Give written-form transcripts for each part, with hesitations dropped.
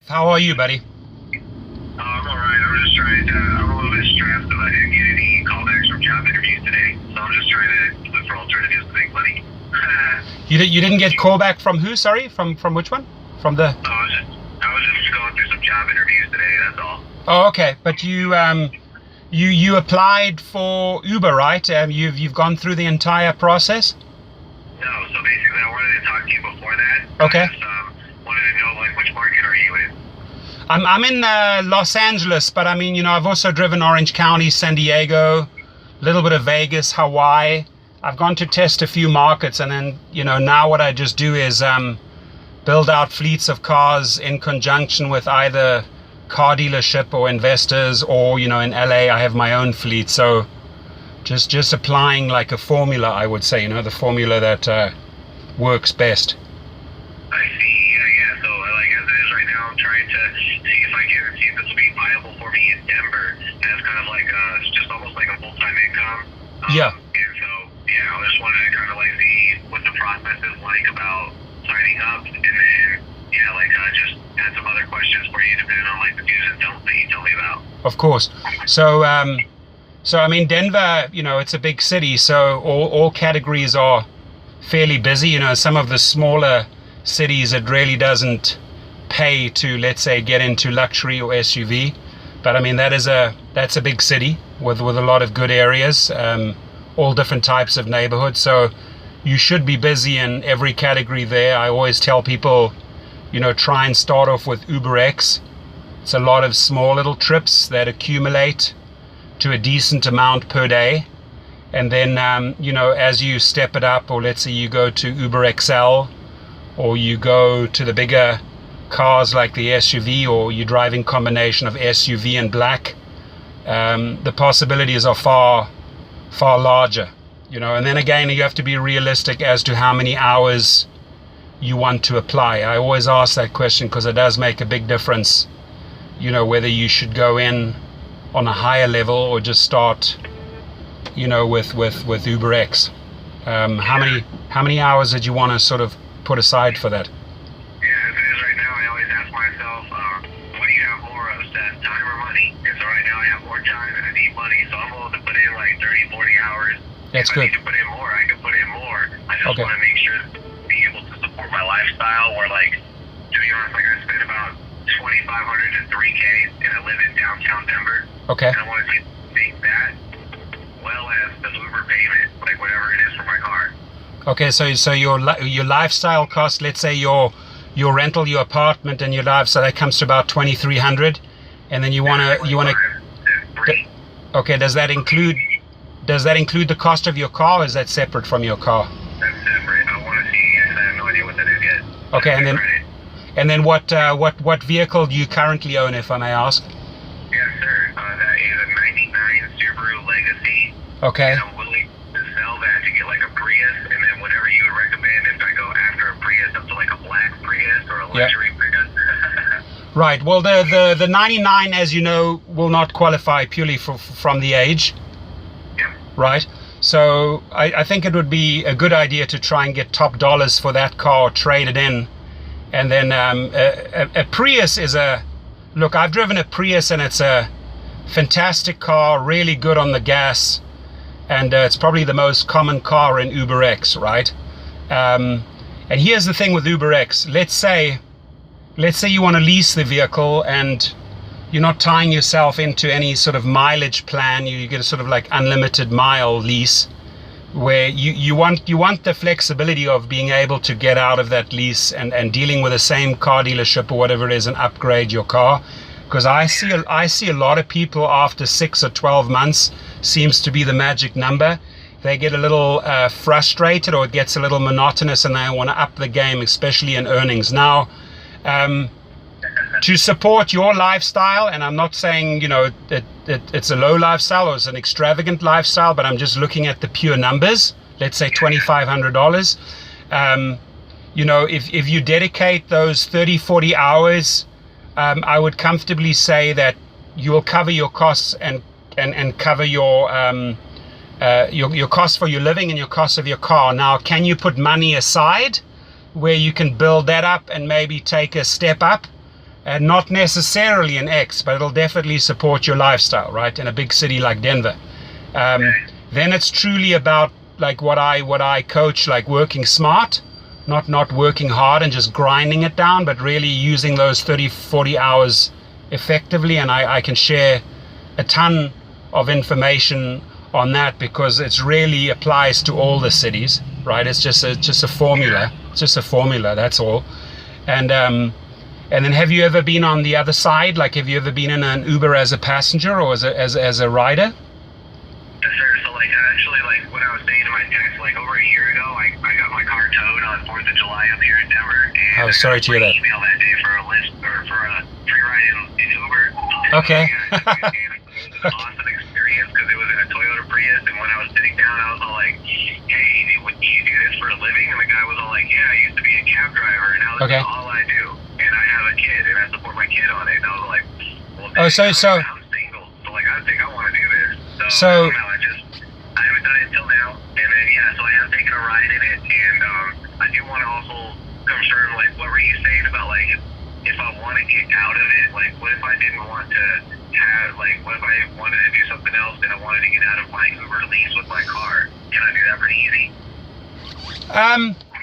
How are you, buddy? I'm alright. I'm a little bit stressed because I didn't get any callbacks from job interviews today. So I'm just trying to look for alternatives to make money. You didn't get callback from who? Sorry, from which one? From the. I was just going through some job interviews today. That's all. Oh, okay. But you applied for Uber, right? You've gone through the entire process. No. So basically, I wanted to talk to you before that. Okay. I just wanted to know which market are you in? I'm in Los Angeles, but I mean, I've also driven Orange County, San Diego, a little bit of Vegas, Hawaii. I've gone to test a few markets, and then, now what I just do is build out fleets of cars in conjunction with either car dealership or investors, or, in LA, I have my own fleet. So just applying like a formula, I would say, the formula that works best. I see. Yeah. So as it is right now, I'm trying to see if this will be viable for me in Denver. And it's kind of like it's just almost like a full-time income. Yeah. And so I just wanted to kind of see what the process is like about signing up, and then just had some other questions for you depending on the do's and don'ts that you tell me about. Of course. So I mean, Denver, it's a big city, so all categories are fairly busy. Some of the smaller cities, it really doesn't pay to, let's say, get into luxury or SUV. But I mean, that's a big city with a lot of good areas, all different types of neighborhoods. So you should be busy in every category there. I always tell people, try and start off with UberX. It's a lot of small little trips that accumulate to a decent amount per day. And then, as you step it up, or let's say you go to Uber XL, or you go to the bigger cars like the SUV, or you're driving combination of SUV and black, the possibilities are far larger, and then again, you have to be realistic as to how many hours you want to apply. I always ask that question because it does make a big difference, whether you should go in on a higher level or just start, with UberX. How many hours did you want to sort of put aside for that? Yeah, as it is right now, I always ask myself, what do you have more of, time or money? And so right now I have more time and I need money, so I'm willing to put in 30, 40 hours. That's if good. I need to put in more, I can put in more. I just Okay. want to make sure to be able to support my lifestyle, where to be honest, I spend about $2,500 to $3,000 and I live in downtown Denver. Okay. And I want to make that well as the Uber payment, whatever it is for my car. Okay, so your lifestyle cost, let's say your rental, your apartment, and your life, so that comes to about $2,300, and then you wanna. Okay, does that include the cost of your car, or is that separate from your car? That's separate. I want to see, and I have no idea what that is yet. Okay, and then what vehicle do you currently own, if I may ask? Yes, sir. That is a '99 Subaru Legacy. Okay. And I'm willing to sell that to get a Prius, and then whatever you would recommend if I go after a Prius, up to a black Prius or a luxury Prius. Right. Well, the 99, as you know, will not qualify purely from the age. Yep. Right. So I think it would be a good idea to try and get top dollars for that car, trade it in, and then a Prius is look, I've driven a Prius and it's a fantastic car, really good on the gas, and it's probably the most common car in UberX, right? And here's the thing with UberX. Let's say you want to lease the vehicle and you're not tying yourself into any sort of mileage plan. You get a sort of unlimited mile lease, where you want the flexibility of being able to get out of that lease and dealing with the same car dealership or whatever it is and upgrade your car. Because I see a lot of people after 6 or 12 months, seems to be the magic number. They get a little frustrated, or it gets a little monotonous, and they want to up the game, especially in earnings. Now, to support your lifestyle, and I'm not saying it's a low lifestyle or it's an extravagant lifestyle, but I'm just looking at the pure numbers. Let's say $2,500. If you dedicate those 30-40 hours, I would comfortably say that you will cover your costs and cover your costs for your living and your costs of your car. Now, can you put money aside where you can build that up and maybe take a step up and not necessarily an X, but it'll definitely support your lifestyle, right? In a big city like Denver. Then it's truly about like what I coach, like working smart, not working hard and just grinding it down, but really using those 30-40 hours effectively. And I can share a ton of information on that because it really applies to all the cities, right? It's just a formula. It's just a formula, that's all. And then have you ever been on the other side? Like, have you ever been in an Uber as a passenger or as a rider? Yes, sir. So, like, actually, like, when I was staying in my text, like, over a year ago, I got my car towed on 4th of July up here in Denver. And I was sorry to hear that. I got an email that day for a Lyft, or for a free ride in Uber. Okay. And it was an awesome experience because it was in a Toyota Prius, and when I was sitting down, I was all like, hey, do you do this for a living? And the guy was all like, yeah, I used to be a cab driver, and now this is all I do. And I have a kid, and I support my kid on it. And I was like, well, oh, so I'm single, so like I think I want to do this. So I haven't done it until now, and then so I have taken a ride in it, and I do want to also confirm, like, what were you saying about, like, if I want to get out of it, like, what if I didn't want to have, like, what if I wanted to do something else and I wanted to get out of my Uber lease with my car? Can I do that pretty easy?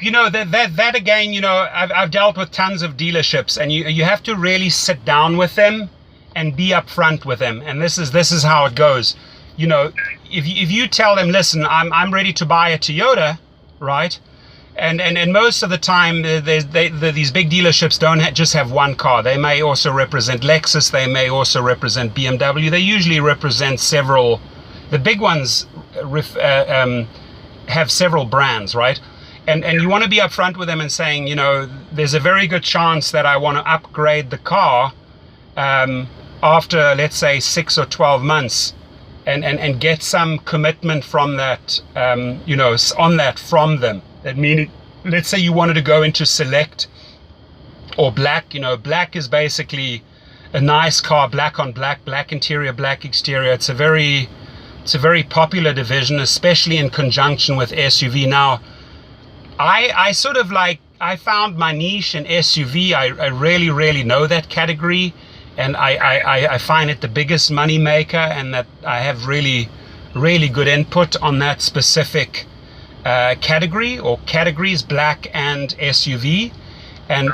You know, that again, you know, I've dealt with tons of dealerships, and you have to really sit down with them and be upfront with them. And this is how it goes. You know, if you tell them, listen, I'm ready to buy a Toyota, right? And most of the time, these big dealerships don't just have one car. They may also represent Lexus. They may also represent BMW. They usually represent several. The big ones have several brands, right? And you want to be upfront with them and saying, you know, there's a very good chance that I want to upgrade the car after, let's say, 6 or 12 months, and get some commitment from that, you know, on that from them. That means, let's say you wanted to go into Select or Black. You know, Black is basically a nice car, black on black, black interior, black exterior. It's a very popular division, especially in conjunction with SUV. Now, I sort of like, I found my niche in SUV. I really know that category, and I find it the biggest money maker, and that I have really good input on that specific category or categories, black and SUV. And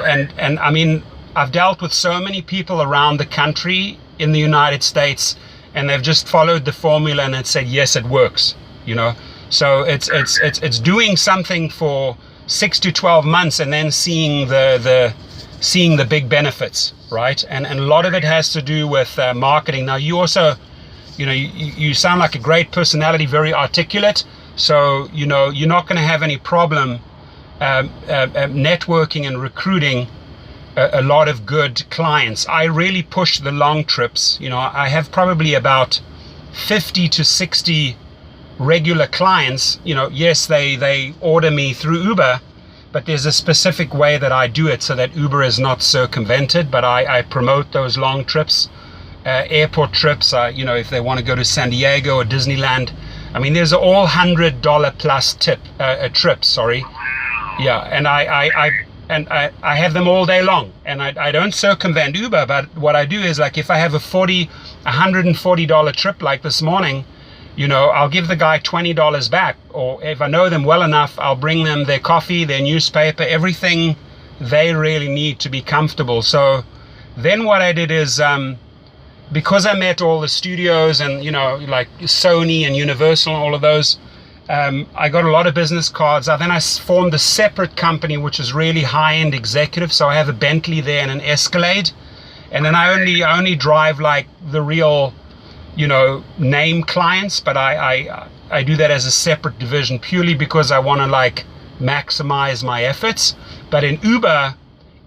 I mean, I've dealt with so many people around the country in the United States, and they've just followed the formula and it said, yes, it works, you know. So it's doing something for 6 to 12 months and then seeing the big benefits, right? And a lot of it has to do with marketing. Now, you also, you know, you sound like a great personality, very articulate. So, you know, you're not going to have any problem networking and recruiting a lot of good clients. I really push the long trips. You know, I have probably about 50 to 60 regular clients. You know, yes, they order me through Uber, but there's a specific way that I do it so that Uber is not circumvented. But I promote those long trips, airport trips. You know, if they want to go to San Diego or Disneyland, I mean, there's all $100 plus trips. Sorry, yeah, and I have them all day long, and I don't circumvent Uber. But what I do is, like, if I have a $140 trip like this morning, you know, I'll give the guy $20 back, or if I know them well enough, I'll bring them their coffee, their newspaper, everything they really need to be comfortable. So then what I did is, because I met all the studios and, you know, like Sony and Universal and all of those, I got a lot of business cards. Then I formed a separate company, which is really high-end executive. So I have a Bentley there and an Escalade. And then I only drive like the real, you know, name clients, but I do that as a separate division purely because I want to like maximize my efforts. But in Uber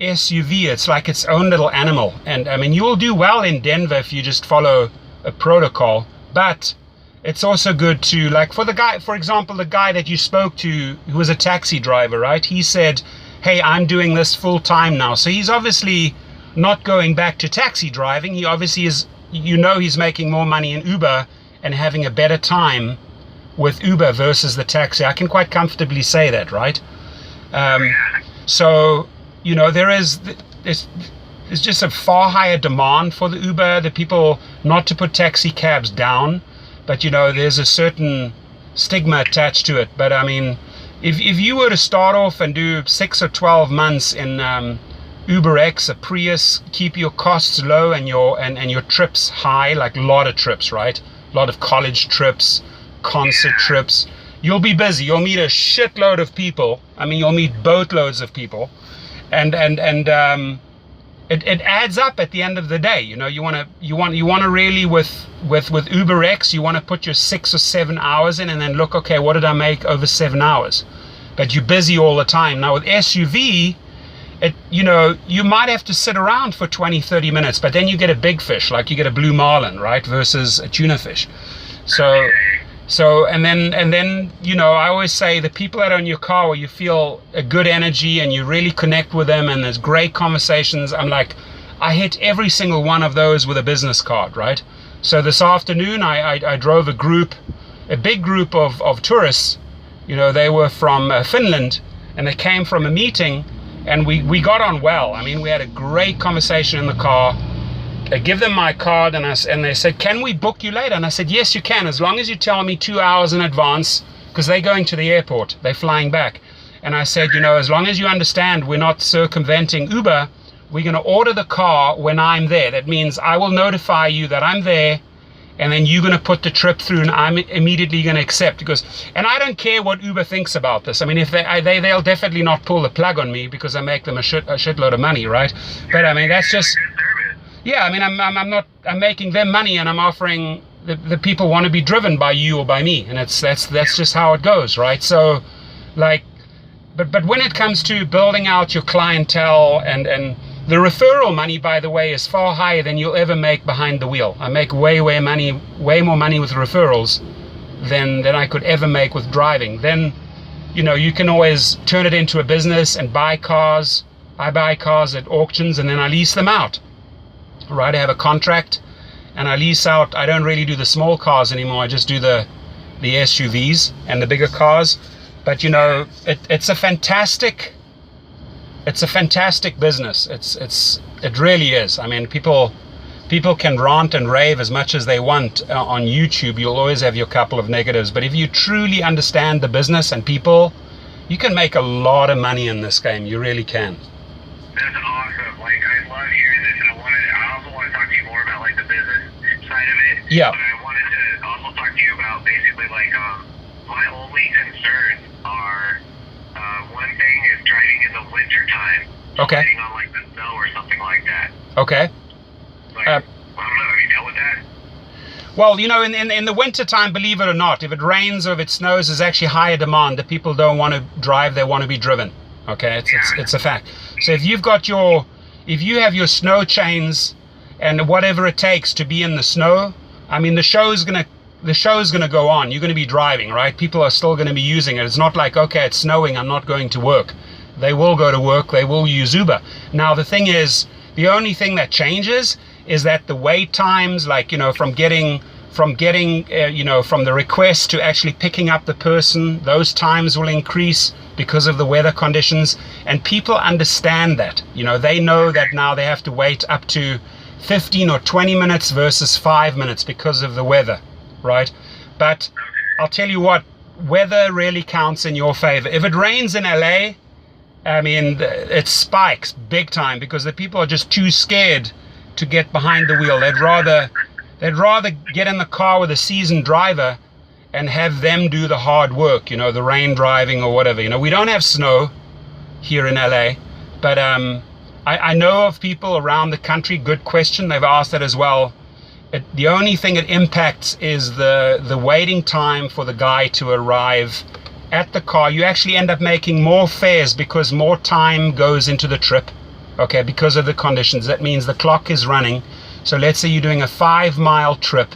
SUV, it's like its own little animal. And I mean, you will do well in Denver if you just follow a protocol, but it's also good to, like, for the guy, for example, the guy that you spoke to who was a taxi driver, right? He said, hey, I'm doing this full time now. So he's obviously not going back to taxi driving. He obviously is, you know, he's making more money in Uber and having a better time with Uber versus the taxi. I can quite comfortably say that, right? So, you know, there's just a far higher demand for the Uber. The people, not to put taxi cabs down, but there's a certain stigma attached to it. But I mean, if you were to start off and do 6 or 12 months in UberX, a Prius, keep your costs low and your trips high, like a lot of trips, right? A lot of college trips, concert trips. You'll be busy. You'll meet a shitload of people. I mean, you'll meet boatloads of people, and it adds up at the end of the day. You want to really with UberX, you want to put your 6 or 7 hours in, and then look, okay, what did I make over 7 hours? But you're busy all the time. Now with SUV, you might have to sit around for 20-30 minutes, but then you get a big fish, like you get a blue marlin, right, versus a tuna fish. So and then I always say the people that own your car, where you feel a good energy and you really connect with them and there's great conversations, I'm like, I hit every single one of those with a business card, right? So this afternoon I drove a big group of tourists. They were from Finland, and they came from a meeting, and we got on well. I mean, we had a great conversation in the car. I give them my card, and they said, can we book you later? And I said, yes, you can, as long as you tell me 2 hours in advance, because they're going to the airport. They're flying back. And I said, as long as you understand we're not circumventing Uber, we're going to order the car when I'm there. That means I will notify you that I'm there, and then you're going to put the trip through, and I'm immediately going to accept. And I don't care what Uber thinks about this. I mean, if they'll definitely not pull the plug on me, because I make them a shitload of money, right? But I mean, that's just... Yeah, I mean, I'm making them money, and I'm offering the people want to be driven by you or by me, and that's just how it goes, right? So, like, but when it comes to building out your clientele, and the referral money, by the way, is far higher than you'll ever make behind the wheel. I make way more money with referrals than I could ever make with driving. Then, you can always turn it into a business and buy cars. I buy cars at auctions, and then I lease them out. Right, I have a contract and I lease out. I don't really do the small cars anymore. I just do the SUVs and the bigger cars. But it's a fantastic business. It really is. I mean, people can rant and rave as much as they want on YouTube. You'll always have your couple of negatives, but if you truly understand the business and people, you can make a lot of money in this game. You really can. That's awesome. Like, I love hearing this, and I also want to talk to you more about, like, the business side of it. Yeah. But I wanted to also talk to you about basically, like, my only concerns are, one thing is driving in the winter time. Okay. Riding on, like, the snow or something like that. Okay. Like, I don't know, have you dealt with that? Well, in the winter time, believe it or not, if it rains or if it snows, there's actually higher demand. The people don't want to drive, they want to be driven. Okay, it's a fact. So if you have your snow chains and whatever it takes to be in the snow, I mean, the show's gonna go on. You're gonna be driving, right? People are still gonna be using it. It's not like, okay, it's snowing, I'm not going to work. They will go to work. They will use Uber. Now the thing is, the only thing that changes is that the wait times, like from the request to actually picking up the person, those times will increase because of the weather conditions, and people understand that. They know that now they have to wait up to 15 or 20 minutes versus 5 minutes because of the weather, right? But I'll tell you what, weather really counts in your favor. If it rains in LA, I mean, it spikes big time because the people are just too scared to get behind the wheel. They'd rather get in the car with a seasoned driver and have them do the hard work, the rain driving or whatever. We don't have snow here in LA, but I know of people around the country. Good question. They've asked that as well. The only thing it impacts is the waiting time for the guy to arrive at the car. You actually end up making more fares because more time goes into the trip, okay, because of the conditions. That means the clock is running. So let's say you're doing a 5-mile trip,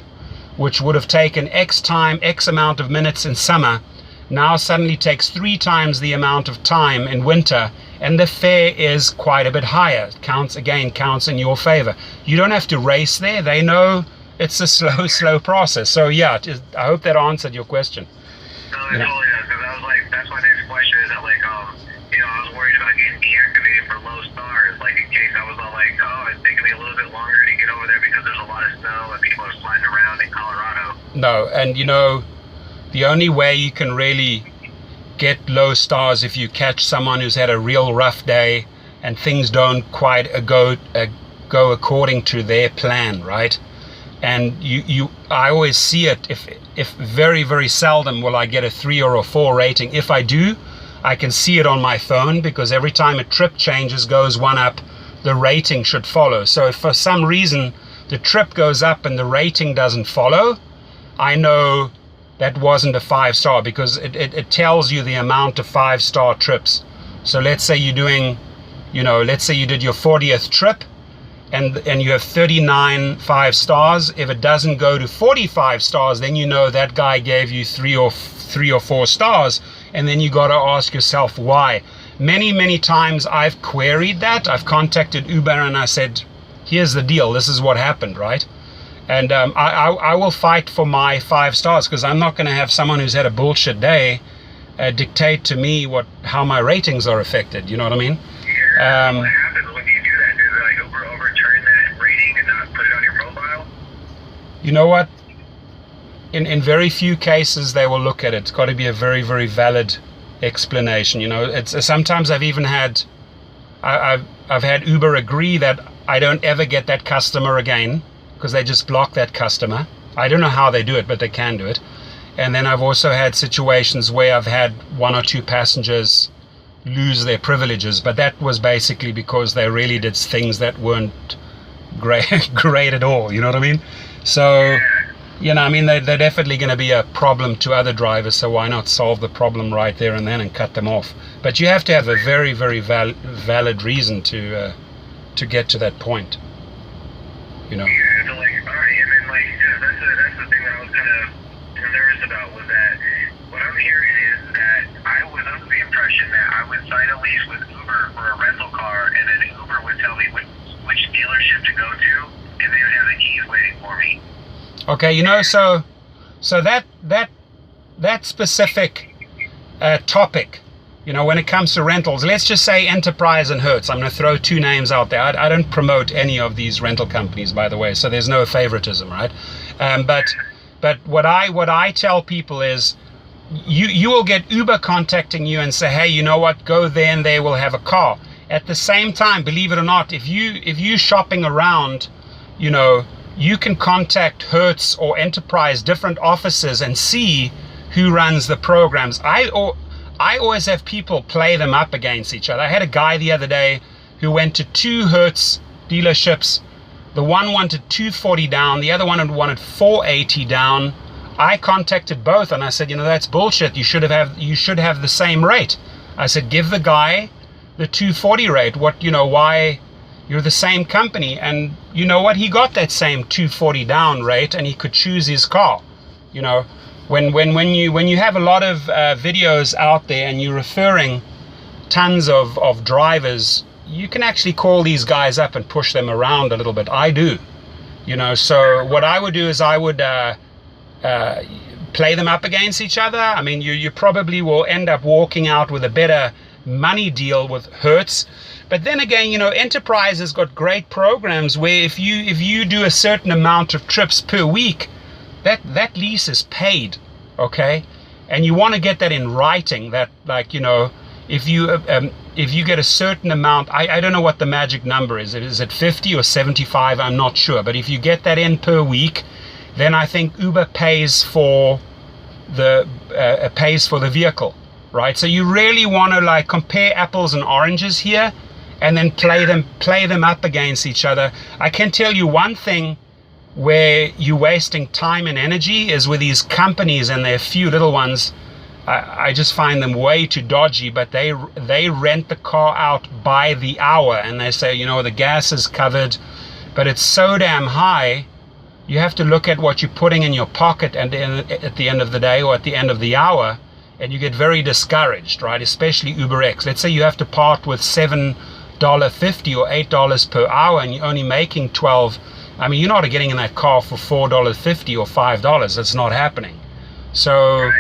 which would have taken X amount of minutes in summer, now suddenly takes 3 times the amount of time in winter, and the fare is quite a bit higher. It counts in your favor. You don't have to race there. They know it's a slow process. So yeah, I hope that answered your question. No, it totally does, because I was like, that's my next question, is that, like, I was worried about getting deactivated for low stars, like in case I was all like, oh, it's taking me a little bit longer to get over there because there's a lot of snow and people are sliding around in Colorado. No, and the only way you can really get low stars if you catch someone who's had a real rough day and things don't quite go according to their plan, right? And I always see it, if very, very seldom will I get a 3 or a 4 rating. If I do, I can see it on my phone, because every time a trip changes, goes one up, the rating should follow. So if for some reason the trip goes up and the rating doesn't follow, I know that wasn't a 5-star, because it tells you the amount of 5-star trips. So let's say you're doing, let's say you did your 40th trip, and you have 39 5 stars. If it doesn't go to 45 stars, then that guy gave you 3 or 4 stars, and then you got to ask yourself why. Many times I've queried that. I've contacted Uber and I said, here's the deal, this is what happened, right? And I will fight for my 5 stars, because I'm not going to have someone who's had a bullshit day dictate to me how my ratings are affected. You know what I mean? Yeah. What happens when you do that? Does it Uber overturn that rating and not put it on your profile? You know what? In very few cases they will look at it. It's got to be a very, very valid explanation. It's sometimes I've even had I've had Uber agree that I don't ever get that customer again, because they just block that customer. I don't know how they do it, but they can do it. And then I've also had situations where I've had 1 or 2 passengers lose their privileges, but that was basically because they really did things that weren't great at all. You know what I mean? So they're definitely going to be a problem to other drivers, so why not solve the problem right there and then and cut them off? But you have to have a very, very valid reason to get to that point. Yeah, so all right, and then that's the thing that I was kind of nervous about, was that what I'm hearing is that I was under the impression that I would sign a lease with Uber for a rental car, and then Uber would tell me which dealership to go to, and they would have the keys waiting for me. Okay, so that specific topic, when it comes to rentals, let's just say Enterprise and Hertz. I'm going to throw 2 names out there. I don't promote any of these rental companies, by the way, so there's no favoritism, right? But what I tell people is, you will get Uber contacting you and say, hey, you know what, go there and they will have a car. At the same time, believe it or not, if you shopping around, you can contact Hertz or Enterprise, different offices, and see who runs the programs. I always have people play them up against each other. I had a guy the other day who went to 2 Hertz dealerships. The one wanted 240 down, the other one wanted 480 down. I contacted both and I said, that's bullshit. You should have the same rate. I said, give the guy the 240 rate. Why? You're the same company. And you know what? He got that same 240 down rate, and he could choose his car. When you have a lot of videos out there and you're referring tons of drivers, you can actually call these guys up and push them around a little bit. I do. So what I would do is I would play them up against each other. I mean, you probably will end up walking out with a better money deal with Hertz. But then again, Enterprise has got great programs where if you do a certain amount of trips per week, that lease is paid, okay? And you want to get that in writing, that if you get a certain amount, I don't know what the magic number is. Is it 50 or 75? I'm not sure. But if you get that in per week, then I think Uber pays for the vehicle, right? So you really want to compare apples and oranges here, and then play them up against each other. I can tell you one thing where you're wasting time and energy is with these companies, and they're few little ones. I just find them way too dodgy, but they rent the car out by the hour, and they say, the gas is covered, but it's so damn high, you have to look at what you're putting in your pocket at the end of the day or at the end of the hour, and you get very discouraged, right? Especially UberX. Let's say you have to part with $7.50 or $8 per hour, and you're only making 12. I mean, you're not getting in that car for $4.50 or $5. That's not happening. So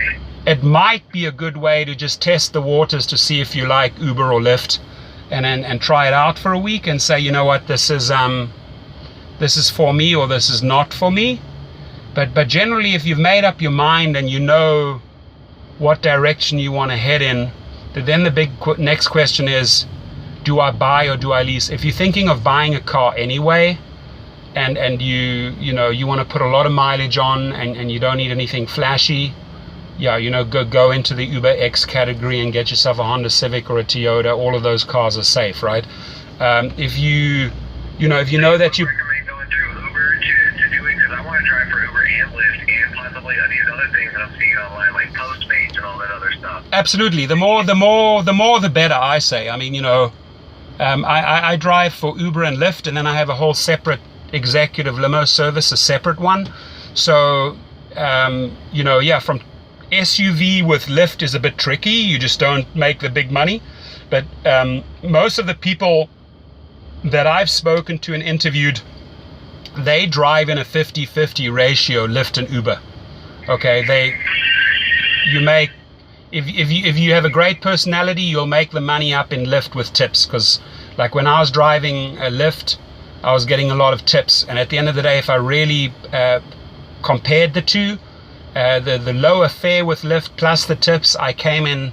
it might be a good way to just test the waters to see if you like Uber or Lyft, and try it out for a week and say, you know what, this is for me or this is not for me. But generally, if you've made up your mind and you know what direction you want to head in, then the big next question is, do I buy or do I lease? If you're thinking of buying a car anyway, and you want to put a lot of mileage on, and you don't need anything flashy, go into the Uber X category and get yourself a Honda Civic or a Toyota. All of those cars are safe, right? If you know that you recommend going through Uber to do it, because I want to drive for Uber and Lyft and possibly these other things that I'm seeing online, like Postmates and all that other stuff. Absolutely, the more the better, I say. I mean, I drive for Uber and Lyft, and then I have a whole separate executive limo service, a separate one. So from SUV with Lyft is a bit tricky. You just don't make the big money. But most of the people that I've spoken to and interviewed, they drive in a 50-50 ratio, Lyft and Uber. Okay, if you have a great personality, you'll make the money up in Lyft with tips. Because like when I was driving a Lyft, I was getting a lot of tips, and at the end of the day, if I really compared the two, the lower fare with Lyft plus the tips, I came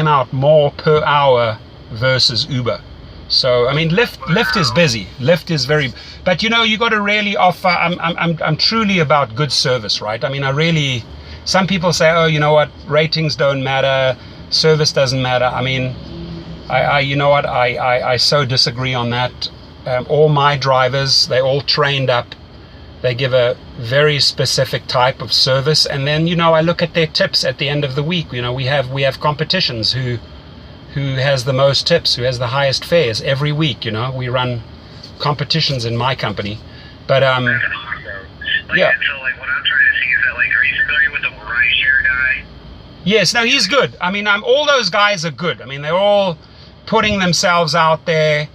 out more per hour versus Uber. So I mean, Lyft is busy. Lyft is very, but you got to really offer. I'm truly about good service, right? I mean, some people say, oh, you know what, ratings don't matter, service doesn't matter. I mean, I so disagree on that. All my drivers, they all trained up. They give a very specific type of service, and then I look at their tips at the end of the week. We have competitions who has the most tips, who has the highest fares every week. We run competitions in my company, but That's awesome. yeah. So like what I'm trying to see is that, like, are you familiar with the Rideshare guy? Yes, no, he's good. I mean, all those guys are good. I mean, they're all putting themselves out there,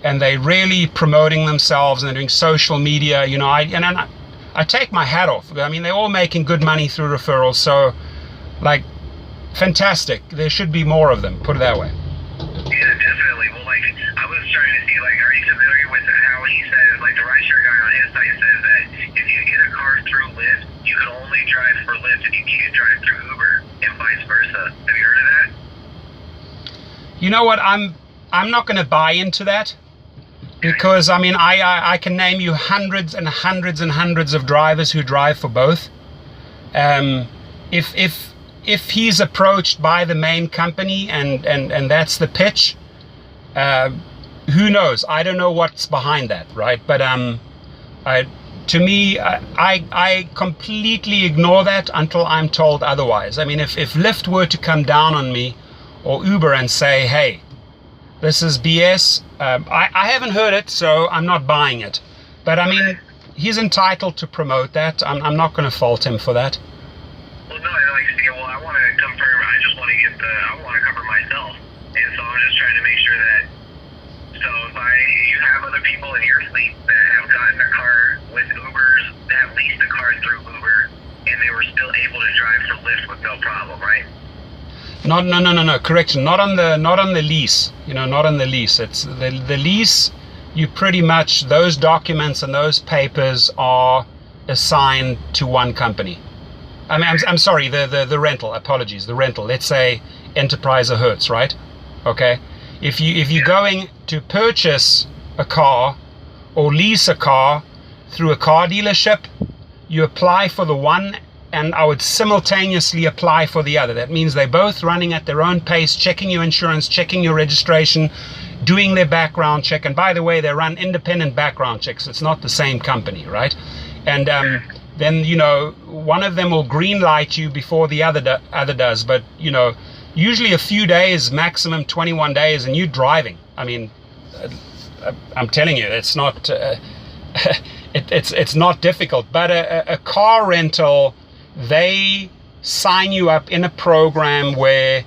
and they're really promoting themselves, and they're doing social media. I take my hat off. I mean, they're all making good money through referrals. So, like, fantastic. There should be more of them. Put it that way. Yeah, definitely. Well, like, I was trying to see, like, are you familiar with how he says, like, the Rideshare guy on his site says that if you get a car through Lyft, you can only drive for Lyft if you can't drive through Uber, and vice versa. Have you heard of that? You know what? I'm not going to buy into that, because I mean, I can name you hundreds and hundreds and hundreds of drivers who drive for both. If he's approached by the main company and that's the pitch, who knows? I don't know what's behind that, right? But to me, I completely ignore that until I'm told otherwise. I mean, if Lyft were to come down on me, or Uber, and say, hey, this is BS, I haven't heard it, so I'm not buying it. But I mean, he's entitled to promote that. I'm not going to fault him for that. Well, no, I want to confirm. I just want to I want to cover myself, and so I'm just trying to make sure that. So if you have other people in your fleet that have gotten a car with Ubers, that leased a car through Uber, and they were still able to drive for Lyft with no problem, right? No. Correction. Not on the lease. Not on the lease. It's the lease. You pretty much, those documents and those papers are assigned to one company. I mean, I'm sorry. The rental. Apologies. The rental. Let's say Enterprise or Hertz, right? Okay. If you're going to purchase a car or lease a car through a car dealership, you apply for the one, and I would simultaneously apply for the other. That means they're both running at their own pace, checking your insurance, checking your registration, doing their background check. And by the way, they run independent background checks. It's not the same company, right? And then, one of them will green light you before the other does. But, usually a few days, maximum 21 days, and you're driving. I mean, I'm telling you, it's not it's not difficult. But a car rental, they sign you up in a program where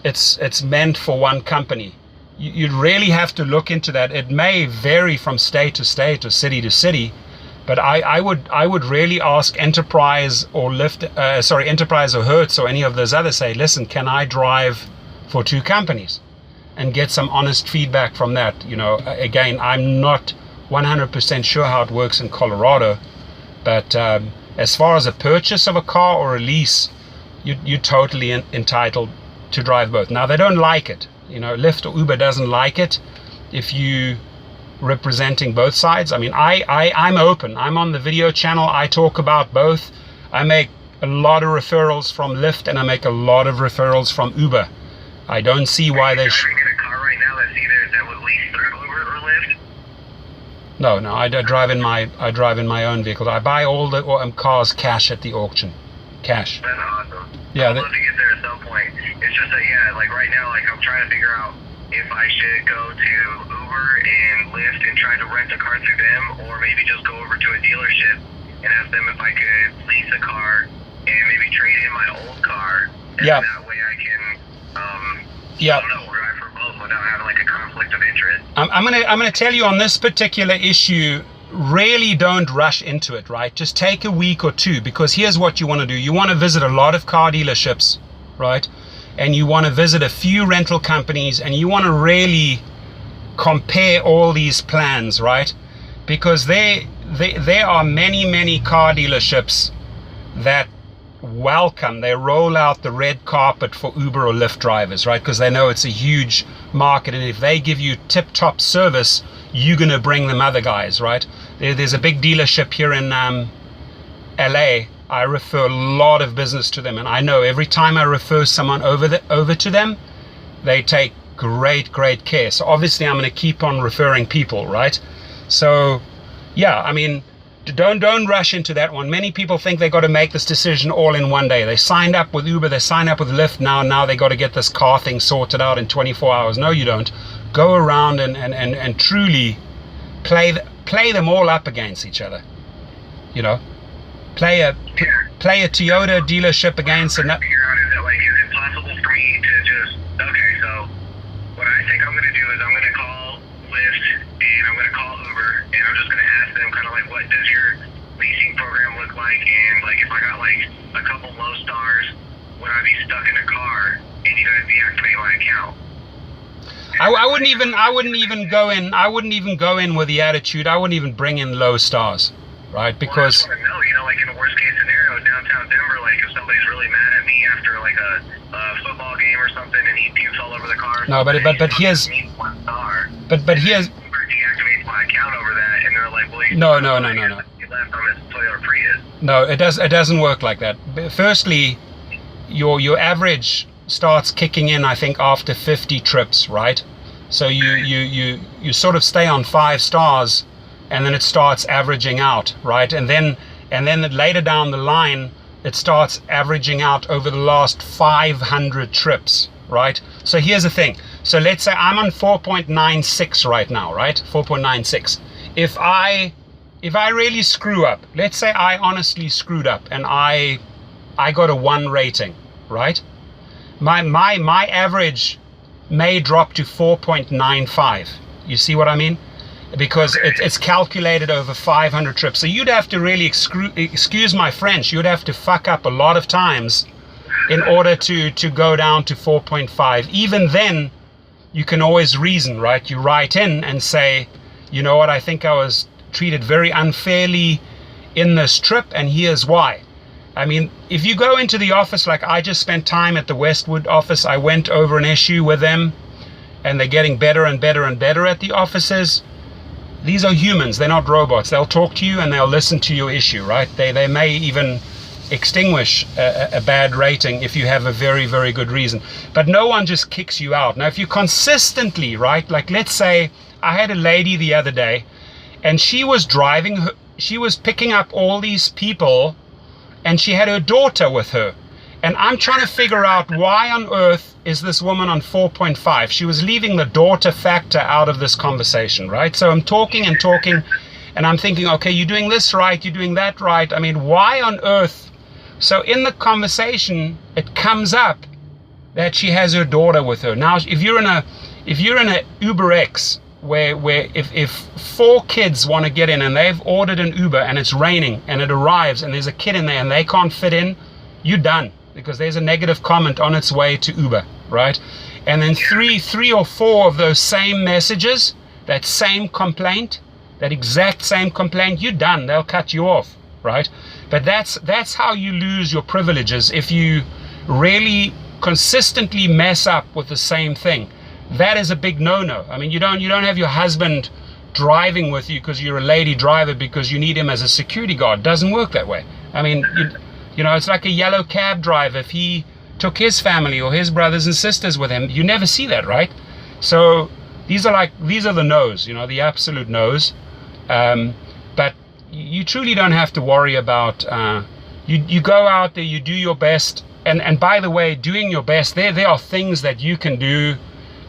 it's meant for one company. You really have to look into that. It may vary from state to state or city to city, But I would really ask Enterprise or Lyft, Enterprise or Hertz or any of those others, say, listen, can I drive for two companies? And get some honest feedback from that. You know, again, I'm not 100% sure how it works in Colorado, but as far as a purchase of a car or a lease, you're totally entitled to drive both. Now, they don't like it. You know, Lyft or Uber doesn't like it if you representing both sides. I mean, I'm open. I'm on the video channel. I talk about both. I make a lot of referrals from Lyft and I make a lot of referrals from Uber. I don't see why they should. Are you driving in a car right now that would lease through Uber or Lyft? No, I drive in my own vehicle. I buy all the cars cash at the auction. Cash. That's awesome. Yeah. I'd love to get there at some point. It's just that, yeah, like right now, like I'm trying to figure out if I should go to Uber and Lyft and try to rent a car through them, or maybe just go over to a dealership and ask them if I could lease a car and maybe trade in my old car. And Yeah. that way I can, Yeah. I don't know, drive for both without having like a conflict of interest. I'm gonna tell you on this particular issue, really don't rush into it, right? Just take a week or two, because here's what you want to do. You want to visit a lot of car dealerships, right? And you want to visit a few rental companies, and you want to really compare all these plans, right? Because there are many car dealerships that they roll out the red carpet for Uber or Lyft drivers, right? Because they know it's a huge market, and if they give you tip-top service, you're gonna bring them other guys, right? There's a big dealership here in LA. I refer a lot of business to them, and I know every time I refer someone over to them, they take great care. So obviously I'm gonna keep on referring people, right? So yeah, I mean, don't rush into that one. Many people think they got to make this decision all in one day. They signed up with Uber, they signed up with Lyft, now they got to get this car thing sorted out in 24 hours. No, you don't. Go around and truly play them all up against each other. You know, play a Toyota dealership against Figure out, is it possible for me to just, okay, so what I think I'm going to do is I'm going to call Lyft and I'm going to call Uber, and I'm just going to ask them kind of like, what does your leasing program look like? And like, if I got like a couple low stars, would I be stuck in a car and you guys deactivate my account? I wouldn't even go in with the attitude. I wouldn't even bring in low stars, right? Because well, I just want to know, you know, like in a worst case scenario, downtown Denver, like if somebody's really mad at me after like a football game or something, and he pukes all over the car. No, but here's one star. But here's Deactivates my account over that, and they're like, well, no. You left on this Toyota Prius. No, it doesn't work like that. Firstly, your average starts kicking in, I think, after 50 trips, right? So you sort of stay on 5 stars, and then it starts averaging out, right? And then later down the line, it starts averaging out over the last 500 trips, right? So here's the thing. So let's say I'm on 4.96 right now, right? 4.96. If I really screw up, let's say I honestly screwed up and I got a 1 rating, right? My average may drop to 4.95. You see what I mean? Because it's calculated over 500 trips. So you'd have to really, excuse my French, you'd have to fuck up a lot of times in order to go down to 4.5. Even then, you can always reason, right? You write in and say, you know what, I think I was treated very unfairly in this trip, and here's why. I mean, if you go into the office, like I just spent time at the Westwood office, I went over an issue with them, and they're getting better and better and better at the offices. These are humans, they're not robots. They'll talk to you and they'll listen to your issue, right? They may even extinguish a bad rating if you have a very good reason. But no one just kicks you out. Now, if you consistently, right, like let's say I had a lady the other day, and she was picking up all these people, and she had her daughter with her. And I'm trying to figure out why on earth is this woman on 4.5? She was leaving the daughter factor out of this conversation, right? So I'm talking, and I'm thinking, okay, you're doing this right, you're doing that right. I mean, why on earth? So in the conversation, it comes up that she has her daughter with her. Now, if you're in a UberX, where if 4 kids want to get in and they've ordered an Uber and it's raining and it arrives and there's a kid in there and they can't fit in, you're done, because there's a negative comment on its way to Uber, right? And then three or four of those same messages, that same complaint, that exact same complaint, you're done. They'll cut you off, right? But that's how you lose your privileges, if you really consistently mess up with the same thing. That is a big no-no. I mean, you don't have your husband driving with you because you're a lady driver because you need him as a security guard. It doesn't work that way. I mean, you know, it's like a yellow cab driver. If he took his family or his brothers and sisters with him, you never see that, right? So these are the no's, you know, the absolute no's. But you truly don't have to worry about, you go out there, you do your best. And by the way, doing your best, there are things that you can do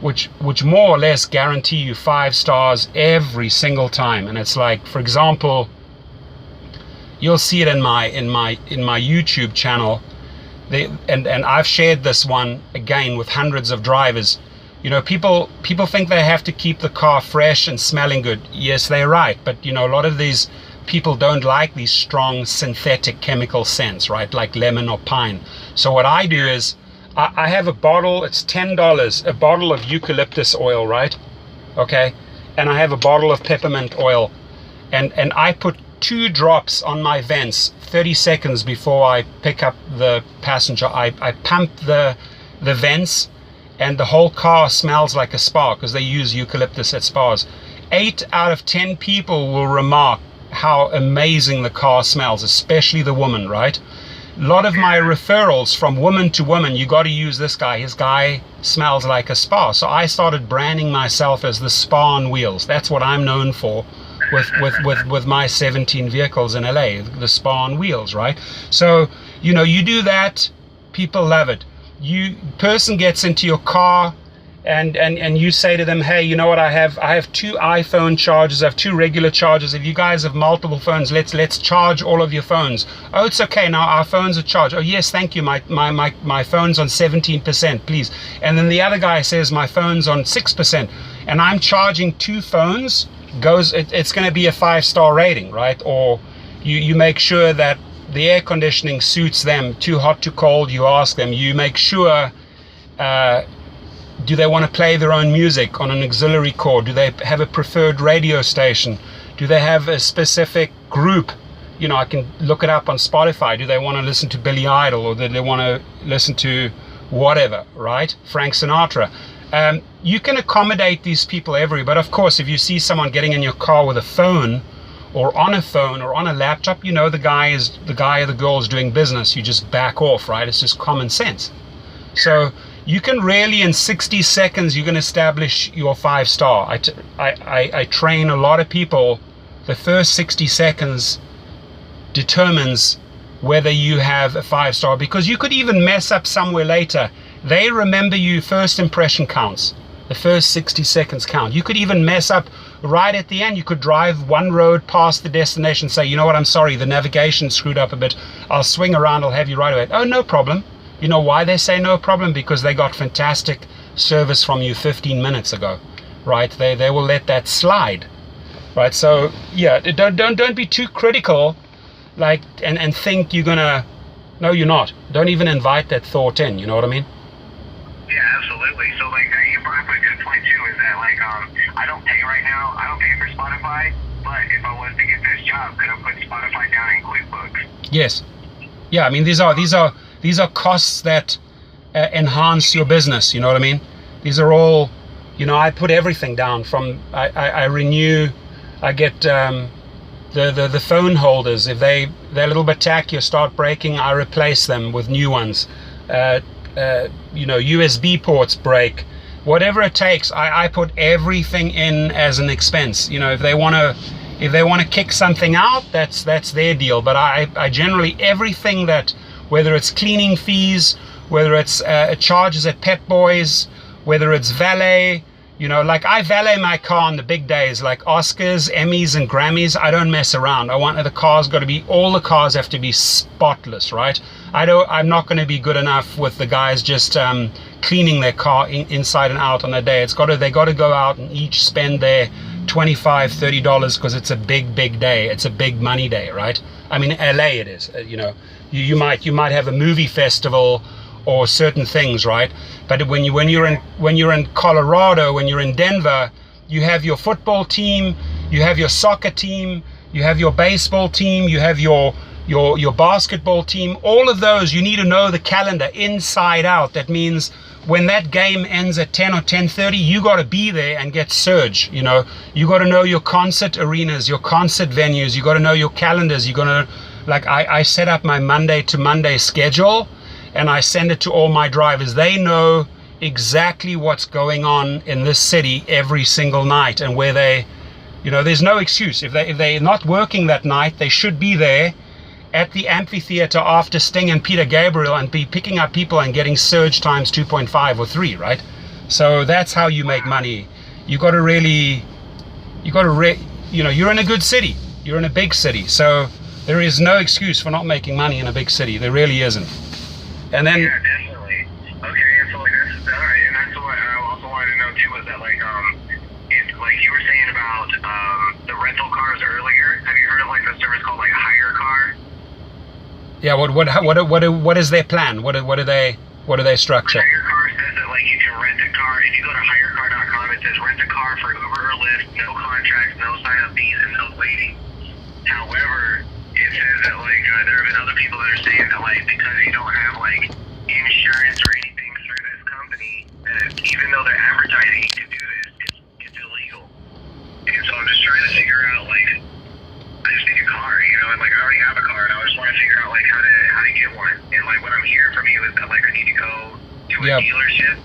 which more or less guarantee you 5 stars every single time. And it's like, for example, you'll see it in my YouTube channel. And I've shared this one again with hundreds of drivers. You know, people think they have to keep the car fresh and smelling good. Yes, they're right. But, you know, a lot of these people don't like these strong synthetic chemical scents, right? Like lemon or pine. So what I do is I have a bottle, it's $10, a bottle of eucalyptus oil, right? Okay. And I have a bottle of peppermint oil. And I put 2 drops on my vents 30 seconds before I pick up the passenger. I pump the vents, and the whole car smells like a spa because they use eucalyptus at spas. 8 out of 10 people will remark how amazing the car smells, especially the woman, right? A lot of my referrals from woman to woman, you got to use this guy. His guy smells like a spa. So I started branding myself as the spa on wheels. That's what I'm known for with my 17 vehicles in LA, the spa on wheels, right? So, you know, you do that, people love it. Person gets into your car and you say to them, hey, you know what, I have 2 iPhone chargers, I have 2 regular chargers. If you guys have multiple phones, let's charge all of your phones. Oh, it's okay, now our phones are charged. Oh yes, thank you, my phone's on 17%, please. And then the other guy says my phone's on 6%, and I'm charging 2 phones, it's going to be a 5-star rating, right? Or you make sure that the air conditioning suits them, too hot, too cold, you ask them. You make sure, do they want to play their own music on an auxiliary cord? Do they have a preferred radio station? Do they have a specific group? You know, I can look it up on Spotify. Do they want to listen to Billy Idol, or do they want to listen to whatever, right? Frank Sinatra. You can accommodate these people but of course, if you see someone getting in your car with a phone, or on a laptop, you know the guy or the girl is doing business, you just back off, right? It's just common sense. So you can really, in 60 seconds, you can establish your 5-star. I train a lot of people. The first 60 seconds determines whether you have a 5-star, because you could even mess up somewhere later. They remember you. First impression counts. The first 60 seconds count. You could even mess up right at the end. You could drive one road past the destination, say, you know what, I'm sorry, the navigation screwed up a bit. I'll swing around, I'll have you right away. Oh, no problem. You know why they say no problem? Because they got fantastic service from you 15 minutes ago, right? They will let that slide, right? So yeah, don't be too critical, like, and think you're gonna. No, you're not. Don't even invite that thought in. You know what I mean? Yeah, absolutely. So like you brought up a good point too. Is that like I don't pay right now. I don't pay for Spotify, but if I was to get this job, could I put Spotify down in QuickBooks? Yes. Yeah, I mean these are costs that enhance your business. You know what I mean? These are all, you know, I put everything down. From I renew, I get the phone holders. If they're a little bit tacky or start breaking, I replace them with new ones. You know, USB ports break, whatever it takes. I put everything in as an expense. You know, if they want to kick something out, that's their deal. But I generally, everything that, whether it's cleaning fees, whether it's charges at Pet Boys, whether it's valet, you know, like I valet my car on the big days, like Oscars, Emmys, and Grammys. I don't mess around. I want all the cars have to be spotless, right? I'm not going to be good enough with the guys just cleaning their car inside and out on a day. They got to go out and each spend their $25-30 because it's a big day. It's a big money day, right? I mean, LA it is. You might have a movie festival or certain things, right? But when you're in Colorado, when you're in Denver, you have your football team, you have your soccer team, you have your baseball team, you have your basketball team. All of those, you need to know the calendar inside out. That means when that game ends at 10 or 10:30, you got to be there and get surge. You got to know your concert arenas, your concert venues. You got to know your calendars. You got to, like, I set up my Monday to Monday schedule and I send it to all my drivers. They know exactly what's going on in this city every single night, and where they, there's no excuse. If they're not working that night, they should be there at the amphitheater after Sting and Peter Gabriel and be picking up people and getting surge times 2.5 or 3, right? So that's how you make money. You're in a good city. You're in a big city. So there is no excuse for not making money in a big city. There really isn't. And then... Yeah, definitely. Okay, and so like that's all right, and that's what I also wanted to know too was that it's like you were saying about the rental cars earlier. Have you heard of like the service called like Hire Car? Yeah, what is their plan? What do they structure? Hire Car says that like you can rent a car. If you go to hirecar.com, it says rent a car for Uber or Lyft, no contracts, no sign-up fees, and no waiting. However, it says that like there have been other people that are saying that like because you don't have like insurance or anything through this company, that even though they're advertising you can do this, it's illegal. And so I'm just trying to figure out like I just need a car, and like I already have a car, and I just want to figure out like how to get one. And like what I'm hearing from you is that like I need to go to a dealership.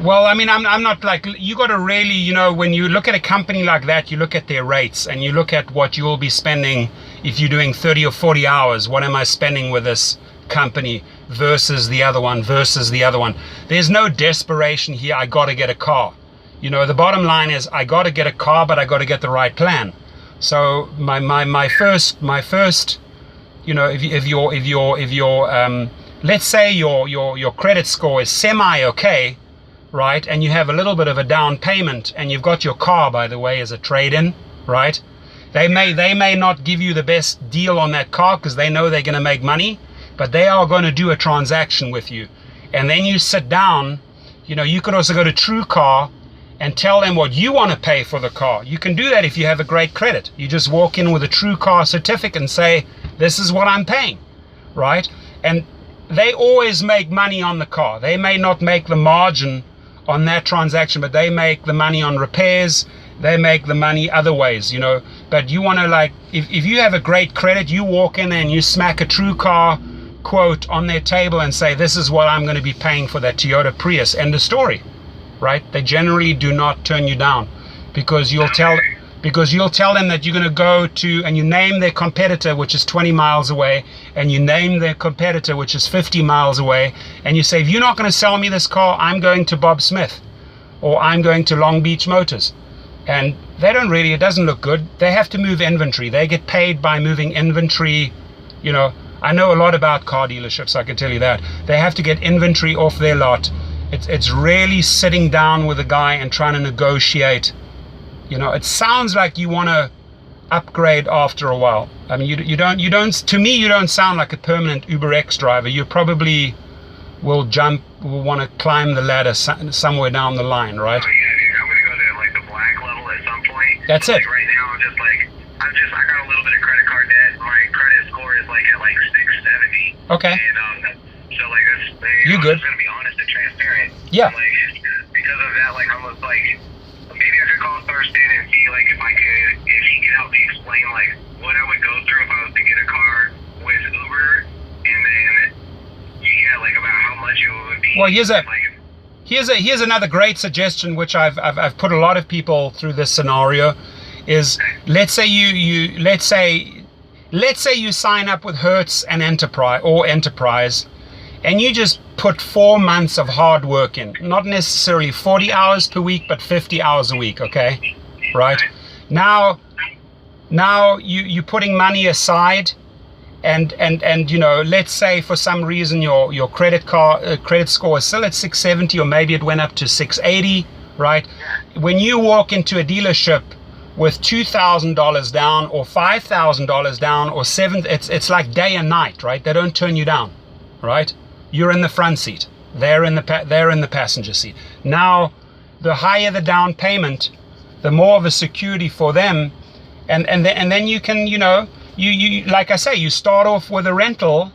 Well, I mean, I'm not like, you got to really, when you look at a company like that, you look at their rates and you look at what you will be spending if you're doing 30 or 40 hours. What am I spending with this company versus the other one versus the other one? There's no desperation here. I got to get a car. The bottom line is I got to get a car, but I got to get the right plan. So my first, if you're let's say your credit score is semi okay, right, and you have a little bit of a down payment, and you've got your car, by the way, as a trade-in, right? They may not give you the best deal on that car because they know they're going to make money, but they are going to do a transaction with you. And then you sit down, you could also go to TrueCar and tell them what you want to pay for the car. You can do that if you have a great credit. You just walk in with a TrueCar certificate and say, this is what I'm paying, right? And they always make money on the car. They may not make the margin on that transaction, but they make the money on repairs. They make the money other ways, But you want to, like, if you have a great credit, you walk in and you smack a TrueCar quote on their table and say, this is what I'm going to be paying for that Toyota Prius. End of story, right? They generally do not turn you down because you'll tell them that you're going to go to, and you name their competitor, which is 20 miles away, and you name their competitor, which is 50 miles away, and you say, if you're not going to sell me this car, I'm going to Bob Smith, or I'm going to Long Beach Motors. And they don't really, it doesn't look good. They have to move inventory. They get paid by moving inventory. I know a lot about car dealerships, I can tell you that. They have to get inventory off their lot. It's really sitting down with a guy and trying to negotiate. It sounds like you want to upgrade after a while. I mean, you don't, to me, you don't sound like a permanent UberX driver. You probably will want to climb the ladder somewhere down the line, right? Oh, yeah, dude, I'm going to go to like the black level at some point. That's it. Like right now, I got a little bit of credit card debt. My credit score is like at like 670. Okay. And so like you good? I'm just going to be honest and transparent. Yeah. Like because of that, like I was like, maybe I could call Thurston and see like if he could help me explain like what I would go through if I was to get a car with Uber, and then like about how much it would be. Well, here's another great suggestion, which I've put a lot of people through this scenario. Is let's say you sign up with Hertz and Enterprise, and you just put 4 months of hard work in, not necessarily 40 hours per week, but 50 hours a week, okay? Right? Now you're putting money aside, and you know, let's say for some reason your credit score is still at 670, or maybe it went up to 680, right? When you walk into a dealership with $2,000 down or $5,000 down or it's like day and night, right? They don't turn you down, right? You're in the front seat, they're in the passenger seat. Now, the higher the down payment, the more of a security for them, and then you can, you know, you like I say, you start off with a rental,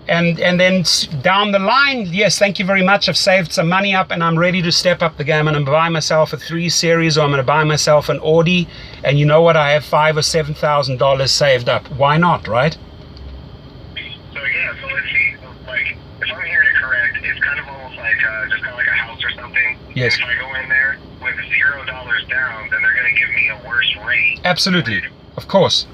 and then down the line, yes, thank you very much, I've saved some money up and I'm ready to step up the game, and I'm going to buy myself a 3 Series, or I'm going to buy myself an Audi, and you know what, I have $5,000 or $7,000 saved up. Why not, right? So yeah, so let's see, like, if I'm hearing it correct, it's kind of almost like just kind of like a house or something. Yes. And if I go in there with $0 down, then they're going to give me a worse rate. Absolutely, of course.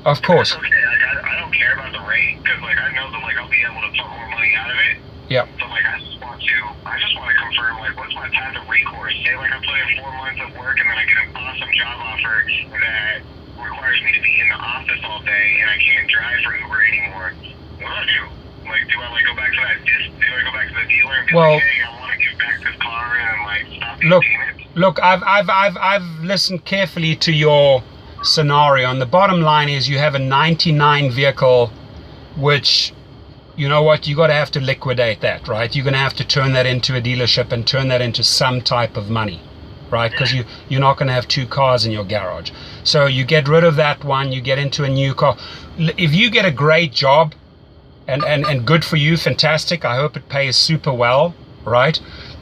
Of course. That's okay. Like, I don't care about the rate, because like I know that like I'll be able to put more money out of it. Yeah. So like I just want to confirm, like, what's my path of recourse? Say like I put in 4 months of work and then I get an awesome job offer that requires me to be in the office all day and I can't drive for Uber anymore. What do I do? Like, do I like go back to the dealer and be like, hey, I want to give back this car and like stop these payments? Look, I've listened carefully to your scenario, and the bottom line is you have a 99 vehicle, which, you know what, you got to have to liquidate that, right? You're going to have to turn that into a dealership and turn that into some type of money, right? Because you're not going to have 2 cars in your garage. So you get rid of that one, you get into a new car. If you get a great job, and good for you, fantastic, I hope it pays super well, right?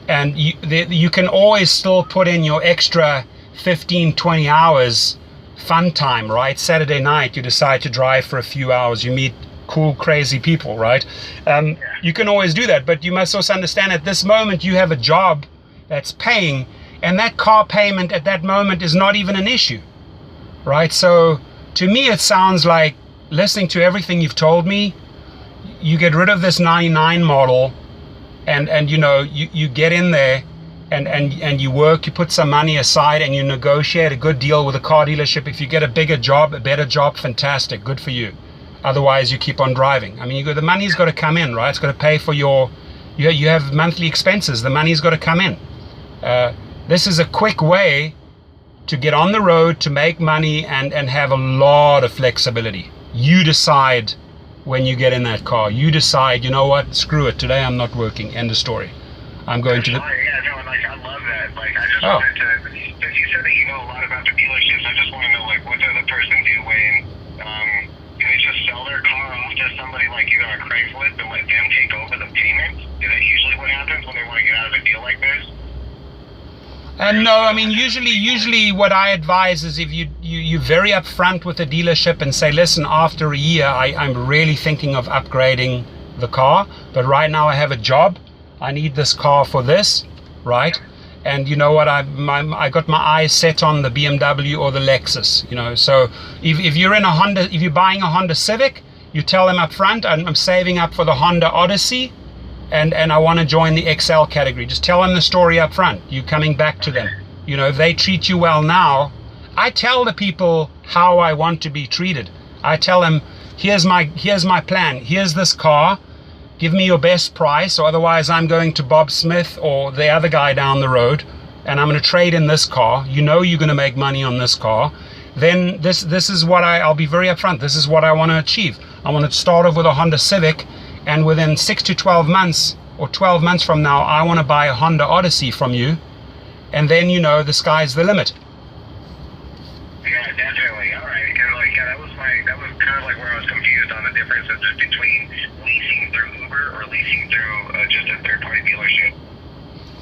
And you can always still put in your extra 15-20 hours fun time, right? Saturday night you decide to drive for a few hours, you meet cool crazy people, right? You can always do that, but you must also understand at this moment you have a job that's paying, and that car payment at that moment is not even an issue, right? So to me it sounds like, listening to everything you've told me, you get rid of this 99 model, and you know, you get in there and you work, you put some money aside and you negotiate a good deal with a car dealership. If you get a bigger job, a better job, fantastic, good for you. Otherwise you keep on driving. I mean, the money's got to come in, right? It's got to pay for you have monthly expenses, the money's got to come in. This is a quick way to get on the road, to make money, and have a lot of flexibility. You decide when you get in that car, you decide, you know what, screw it, today I'm not working, end of story. I'm going to the... Yeah, no, like, I love that. Like, I just wanted to, since you said that you know a lot about the dealerships, I just want to know, like, what does a person do when, do they just sell their car off to somebody, like, either on Craigslist and let them take over the payment? Is that usually what happens when they want to get out of a deal like this? No, I mean, usually what I advise is if you're very upfront with the dealership and say, listen, after a year, I'm really thinking of upgrading the car, but right now I have a job, I need this car for this, right? And you know what, I got my eyes set on the BMW or the Lexus, you know. So if you're in a Honda, if you're buying a Honda Civic, you tell them up front, I'm saving up for the Honda Odyssey, and I want to join the XL category. Just tell them the story up front. You're coming back to them. You know, if they treat you well now, I tell the people how I want to be treated. I tell them, here's my plan. Here's this car. Give me your best price, or otherwise I'm going to Bob Smith or the other guy down the road, and I'm going to trade in this car. You know you're going to make money on this car. Then this is what I'll be very upfront. This is what I want to achieve. I want to start off with a Honda Civic, and within 6 to 12 months or 12 months from now, I want to buy a Honda Odyssey from you. And then, you know, the sky's the limit. Yeah, definitely. All right. Because, like, yeah, that was kind of like where I was confused on the differences between leasing through Uber or leasing through just a third-party dealership.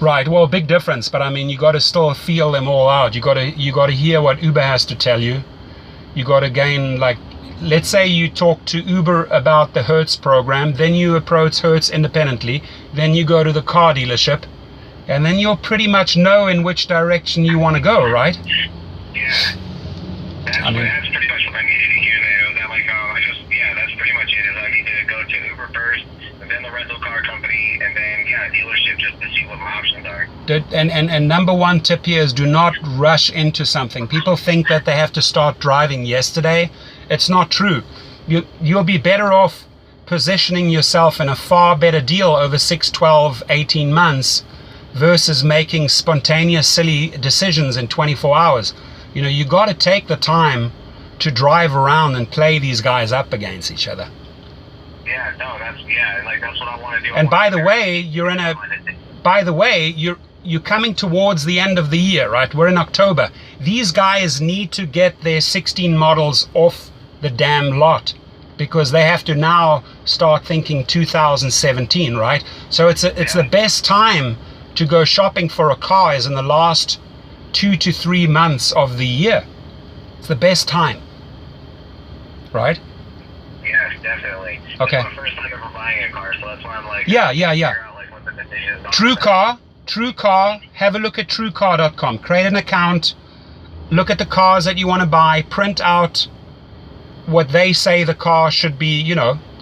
Right. Well, big difference. But I mean, you got to still feel them all out. You got to hear what Uber has to tell you. You got to gain, like, let's say you talk to Uber about the Hertz program, then you approach Hertz independently, then you go to the car dealership, and then you'll pretty much know in which direction you want to go, right? Yeah. That's pretty much what I needed to hear there. That, like, that's pretty much it. Is I need to go to Uber first, and then the rental car company, and then, a dealership, just to see what my options are. And number one tip here is do not rush into something. People think that they have to start driving yesterday. It's not true. you'll be better off positioning yourself in a far better deal over 6, 12, 18 months versus making spontaneous, silly decisions in 24 hours. You got to take the time to drive around and play these guys up against each other. Yeah, no, that's what I want to do. And by the way, you're coming towards the end of the year, right? We're in October. These guys need to get their 16 models off the damn lot because they have to now start thinking 2017, right? So it's the best time to go shopping for a car is in the last 2 to 3 months of the year. It's the best time, right? Yes, definitely. Okay. It's my first time ever buying a car, so that's why I'm like, yeah. Figure out, like, what the decisions are. TrueCar, have a look at TrueCar.com. Create an account, look at the cars that you want to buy, print out what they say the car should be,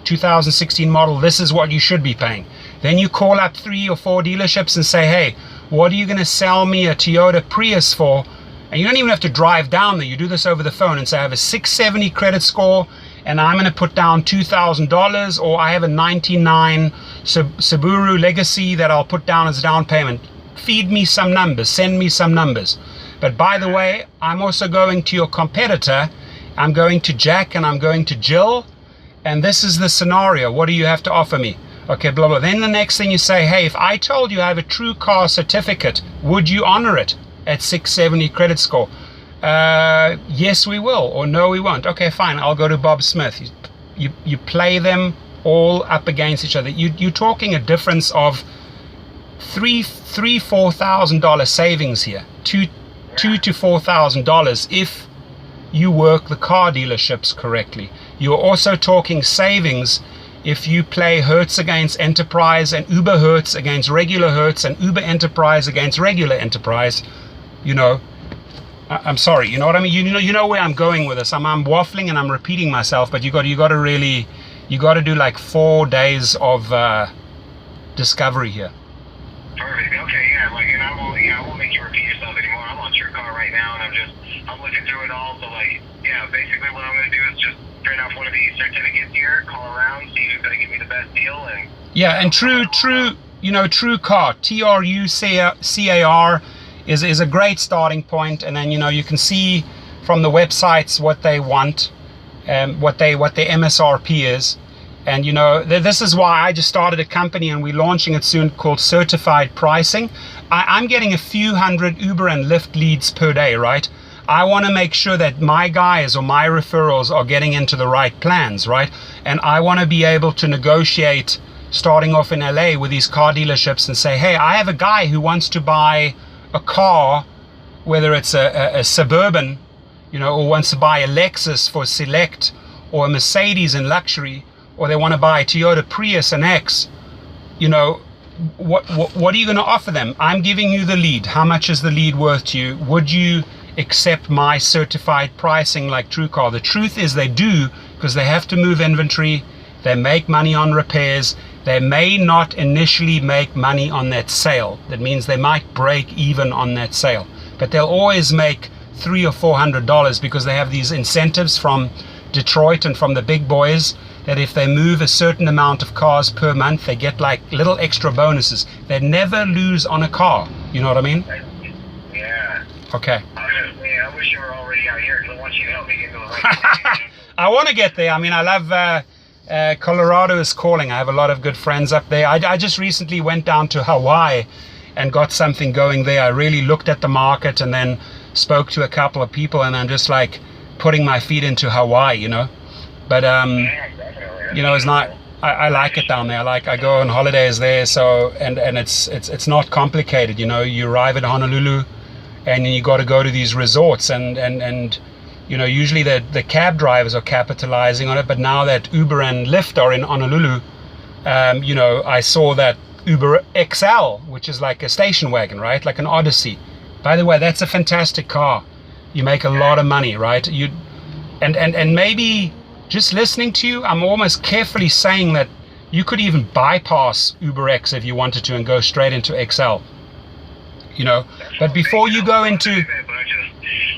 2016 model, this is what you should be paying. Then you call up 3 or 4 dealerships and say, hey, what are you going to sell me a Toyota Prius for? And you don't even have to drive down there. You do this over the phone and say, I have a 670 credit score and I'm going to put down $2,000, or I have a 99 Subaru Legacy that I'll put down as down payment. Feed me some numbers, send me some numbers. But by the way, I'm also going to your competitor. I'm going to Jack and I'm going to Jill, and this is the scenario. What do you have to offer me? Okay, blah, blah. Then the next thing you say, hey, if I told you I have a TrueCar certificate, would you honor it at 670 credit score? Yes, we will, or no, we won't. Okay, fine, I'll go to Bob Smith. You play them all up against each other. You're talking a difference of $4,000 savings here, $2,000 to $4,000 if you work the car dealerships correctly. You're also talking savings if you play Hertz against Enterprise and Uber Hertz against regular Hertz and Uber Enterprise against regular Enterprise. I'm sorry, you know what I mean? You know where I'm going with this. I'm waffling and I'm repeating myself, but you got to do like 4 days of discovery here. Perfect. Okay, yeah, and I won't make you repeat yourself anymore. I'm on TrueCar right now, and I'm looking through it all. So basically what I'm going to do is just print off one of these certificates here, call around, see who's going to give me the best deal, and TrueCar, TrueCar is a great starting point, and then you can see from the websites what they want, what their MSRP is, and this is why I just started a company and we're launching it soon called Certified Pricing. I'm getting a few hundred Uber and Lyft leads per day, right? I want to make sure that my guys or my referrals are getting into the right plans, right? And I want to be able to negotiate starting off in LA with these car dealerships and say, hey, I have a guy who wants to buy a car, whether it's a Suburban, or wants to buy a Lexus for Select, or a Mercedes in luxury, or they want to buy a Toyota Prius and X. What are you going to offer them? I'm giving you the lead. How much is the lead worth to you? Would you accept my certified pricing like TrueCar? The truth is they do, because they have to move inventory. They make money on repairs. They may not initially make money on that sale. That means they might break even on that sale, but they'll always make $300 or $400 because they have these incentives from Detroit and from the big boys that if they move a certain amount of cars per month, they get like little extra bonuses. They never lose on a car. You know what I mean? Yeah. Okay. I wish you were already out here because I want you to help me get to the right. I want to get there. I mean, I love Colorado is calling. I have a lot of good friends up there. I just recently went down to Hawaii and got something going there. I really looked at the market and then spoke to a couple of people, and I'm just like putting my feet into Hawaii, But it's not. I like it down there. I go on holidays there, so and it's not complicated. You arrive at Honolulu, and you got to go to these resorts, and usually the cab drivers are capitalizing on it, but now that Uber and Lyft are in Honolulu, I saw that Uber XL, which is like a station wagon, right? Like an Odyssey. By the way, that's a fantastic car. You make a lot of money, right? And maybe just listening to you, I'm almost carefully saying that you could even bypass Uber X if you wanted to and go straight into XL. But before you go into...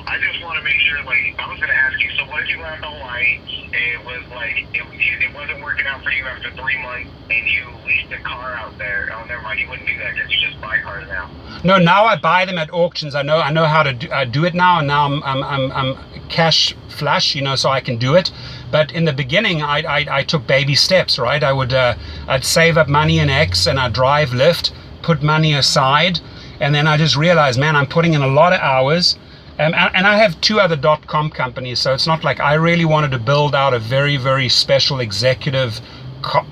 I just want to make sure, like, I was going to ask you, so what if you went out to Hawaii, and it was like, it wasn't working out for you after 3 months, and you leased a car out there? Oh, never mind, you wouldn't do that because you just buy cars now. No, now I buy them at auctions. I know how to do it now, and now I'm cash flush, you know, so I can do it. But in the beginning, I took baby steps, right? I'd save up money in X, and I'd drive Lyft, put money aside, and then I just realized, man, I'm putting in a lot of hours. And I have 2 other .com companies, so it's not like I really wanted to build out a very, very special executive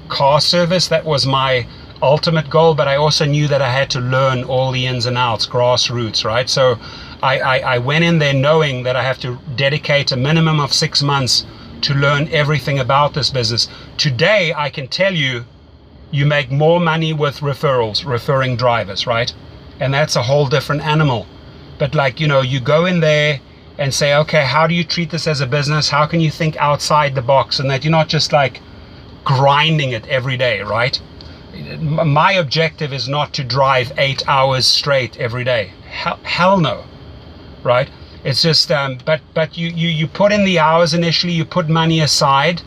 car service. That was my ultimate goal, but I also knew that I had to learn all the ins and outs, grassroots, right? So I went in there knowing that I have to dedicate a minimum of 6 months to learn everything about this business. Today, I can tell you, you make more money with referrals, referring drivers, right? And that's a whole different animal. But like, you know, you go in there and say, okay, how do you treat this as a business? How can you think outside the box, and that you're not just like grinding it every day, right? My objective is not to drive 8 hours straight every day. Hell no, right? It's just, but you put in the hours initially, you put money aside,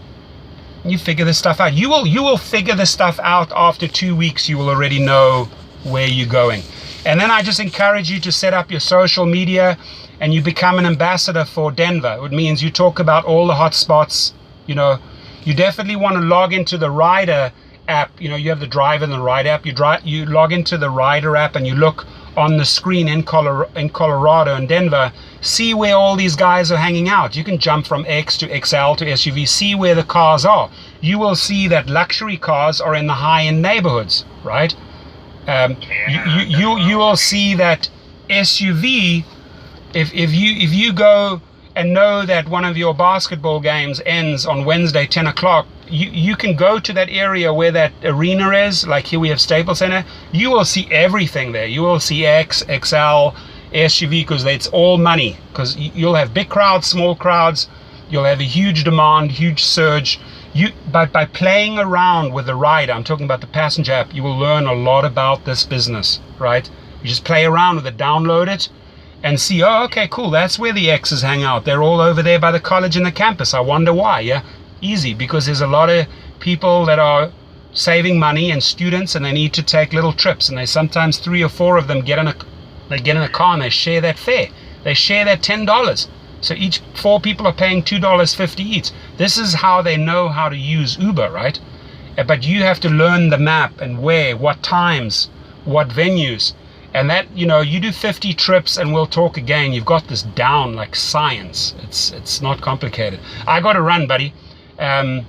you figure this stuff out. You will figure this stuff out after 2 weeks. You will already know where you're going. And then I just encourage you to set up your social media, and you become an ambassador for Denver. It means you talk about all the hot spots. You know, you definitely want to log into the Rider app. You know, you have the Drive and the Ride app. You log into the Rider app, and you look on the screen in Colorado and Denver, see where all these guys are hanging out. You can jump from X to XL to SUV, see where the cars are. You will see that luxury cars are in the high-end neighborhoods, right? You will see that SUV, if you go and know that one of your basketball games ends on Wednesday 10 o'clock, you can go to that area where that arena is. Like here we have Staples Center. You will see everything there. You will see X, XL, SUV, because it's all money, because you'll have big crowds, small crowds. You'll have a huge demand, huge surge. But by playing around with the Rider, I'm talking about the passenger app, you will learn a lot about this business, right? You just play around with it, download it, and see, oh, okay, cool, that's where the X's hang out. They're all over there by the college and the campus. I wonder why, yeah? Easy, because there's a lot of people that are saving money and students, and they need to take little trips, and they sometimes 3 or 4 of them get in a car, and they share that fare. They share that $10. So each 4 people are paying $2.50 each. This is how they know how to use Uber, right? But you have to learn the map and where, what times, what venues. And that, you know, you do 50 trips and we'll talk again. You've got this down like science. It's not complicated. I got to run, buddy. I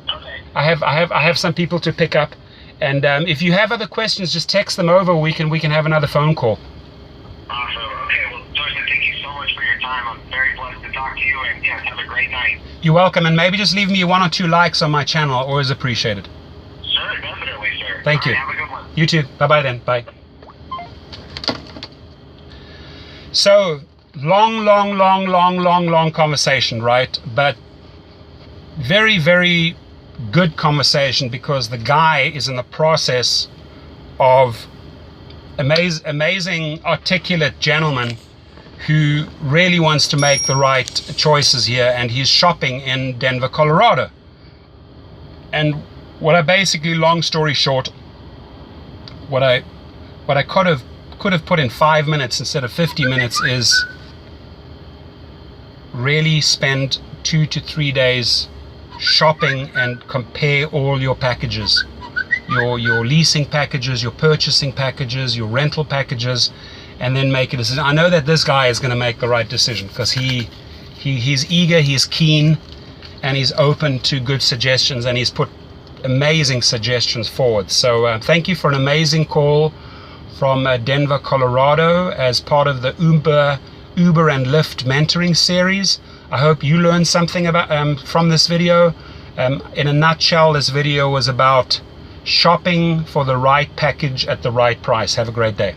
have some people to pick up. And if you have other questions, just text them over. We can have another phone call. Awesome. Okay. Well, Dorsey, thank you so much for your time. I'm very blessed to talk to you, and yeah, have a great night. You're welcome, and maybe just leave me 1 or 2 likes on my channel. Always appreciated. Sure, definitely, sir. Thank you. Have a good one. You too. Bye-bye then. Bye. So, long conversation, right? But very, very good conversation, because the guy is in the process of amazing, articulate gentleman who really wants to make the right choices here, and he's shopping in Denver, Colorado. And what I basically, long story short, what I could have put in 5 minutes instead of 50 minutes is really spend 2 to 3 days shopping and compare all your packages, your leasing packages, your purchasing packages, your rental packages, and then make a decision. I know that this guy is going to make the right decision, because he's eager, he's keen, and he's open to good suggestions, and he's put amazing suggestions forward. So thank you for an amazing call from Denver, Colorado, as part of the Uber and Lyft mentoring series. I hope you learned something about from this video. In a nutshell, this video was about shopping for the right package at the right price. Have a great day.